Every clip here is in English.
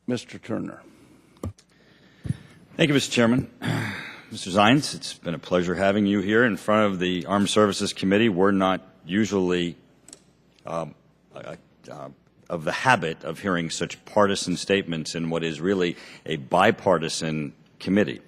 Mr. Turner. Thank you, Mr. Chairman. Mr. Zients, it's been a pleasure having you here in front of the Armed Services Committee. We're not usually of the habit of hearing such partisan statements in what is really a bipartisan committee.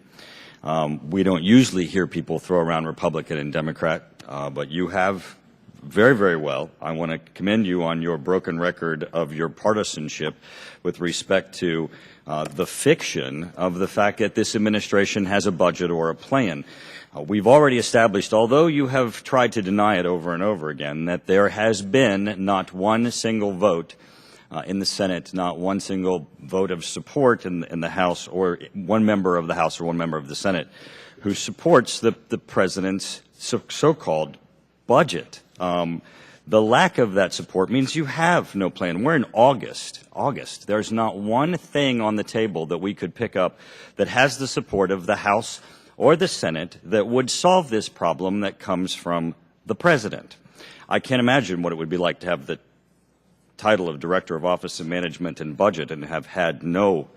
We don't usually hear people throw around Republican and Democrat, but you have very, very well. I want to commend you on your broken record of your partisanship with respect to the fiction of the fact that this administration has a budget or a plan. We've already established, although you have tried to deny it over and over again, that there has been not one single vote in the Senate, not one single vote of support in the House, or one member of the House or one member of the Senate who supports the President's so-called budget. The lack of that support means you have no plan. We're in August. There's not one thing on the table that we could pick up that has the support of the House or the Senate that would solve this problem that comes from the President. I can't imagine what it would be like to have the title of Director of Office of Management and Budget and have had no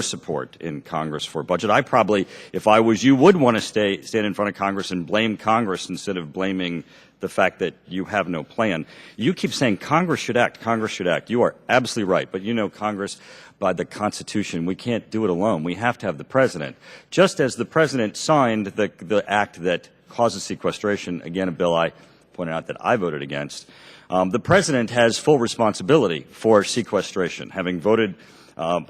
support in Congress for budget. I probably, if I was you, would want to stand in front of Congress and blame Congress instead of blaming the fact that you have no plan. You keep saying Congress should act, Congress should act. You are absolutely right, but you know Congress, by the Constitution, we can't do it alone. We have to have the President. Just as the President signed the act that causes sequestration, again, a bill I pointed out that I voted against, the President has full responsibility for sequestration, having voted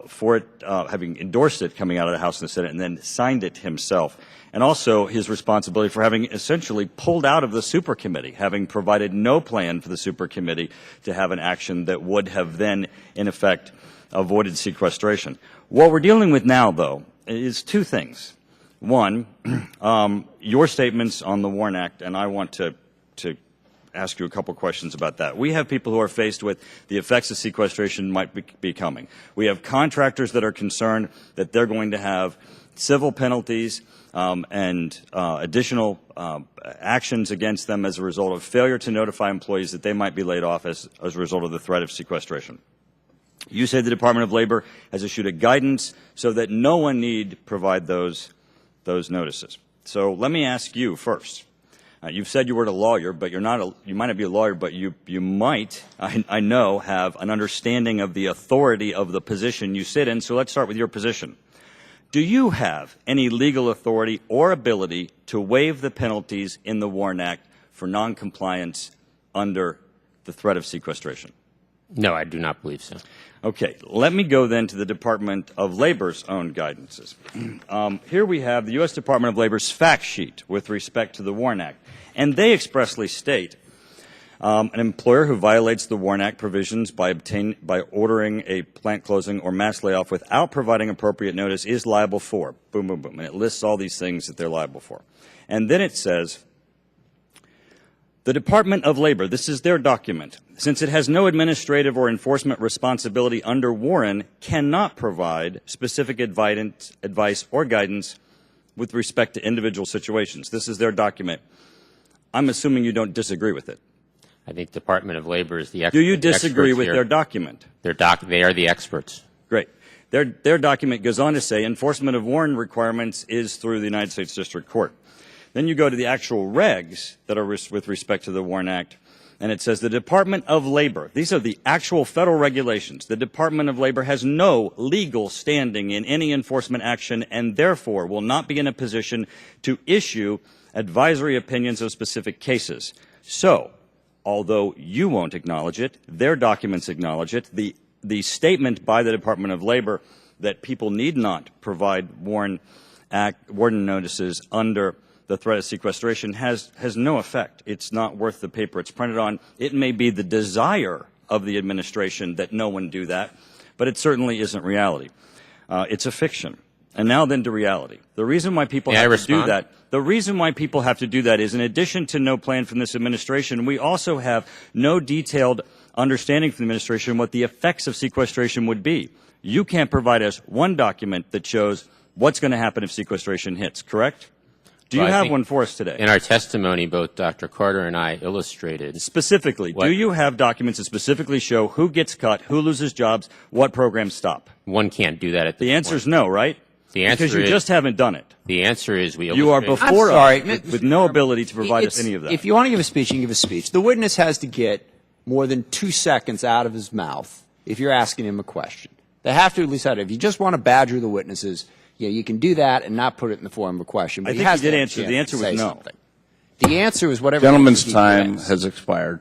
for it, having endorsed it coming out of the House and the Senate, and then signed it himself. And also his responsibility for having essentially pulled out of the super committee, having provided no plan for the super committee to have an action that would have then, in effect, avoided sequestration. What we're dealing with now, though, is two things. One, your statements on the WARN Act, and I want to ask you a couple questions about that. We have people who are faced with the effects of sequestration might be coming. We have contractors that are concerned that they're going to have civil penalties and additional actions against them as a result of failure to notify employees that they might be laid off as a result of the threat of sequestration. You say the Department of Labor has issued a guidance so that no one need provide those notices. So let me ask you first. You've said you were a lawyer, but you're not. You might not be a lawyer, but you might, I know, have an understanding of the authority of the position you sit in. So let's start with your position. Do you have any legal authority or ability to waive the penalties in the WARN Act for noncompliance under the threat of sequestration? No, I do not believe so. Okay, let me go then to the Department of Labor's own guidances. Here we have the U.S. Department of Labor's fact sheet with respect to the WARN Act, and they expressly state an employer who violates the WARN Act provisions by ordering a plant closing or mass layoff without providing appropriate notice is liable for, boom, boom, boom, and it lists all these things that they're liable for. And then it says, the Department of Labor, this is their document, since it has no administrative or enforcement responsibility under WARN, cannot provide specific advice or guidance with respect to individual situations. This is their document. I'm assuming you don't disagree with it. I think Department of Labor is the expert. Do you disagree with their document? They are the experts. Great. Their document goes on to say enforcement of WARN requirements is through the United States District Court. Then you go to the actual regs that are with respect to the WARN Act, and it says the Department of Labor, these are the actual federal regulations. The Department of Labor has no legal standing in any enforcement action and therefore will not be in a position to issue advisory opinions of specific cases. So, although you won't acknowledge it, their documents acknowledge it. The statement by the Department of Labor that people need not provide WARN notices under the threat of sequestration has no effect. It's not worth the paper it's printed on. It may be the desire of the administration that no one do that, but it certainly isn't reality. It's a fiction. And now then to reality. The reason why people have to do that, is in addition to no plan from this administration, we also have no detailed understanding from the administration what the effects of sequestration would be. You can't provide us one document that shows what's going to happen if sequestration hits, correct? Do you have one for us today? In our testimony, both Dr. Carter and I illustrated. Specifically, do you have documents that specifically show who gets cut, who loses jobs, what programs stop? One can't do that at this The answer point. is no, right? The answer because you is, just haven't done it. The answer is we You are illustrate- before sorry. us with no ability to provide us any of that. If you want to give a speech, you can give a speech. The witness has to get more than 2 seconds out of his mouth if you're asking him a question. They have to at least have it. If you just want to badger the witnesses, you can do that and not put it in the form of a question. But I he think has you did to have a answer. chance The answer to was say no. something. The answer is whatever. Gentleman's he time gets. has expired.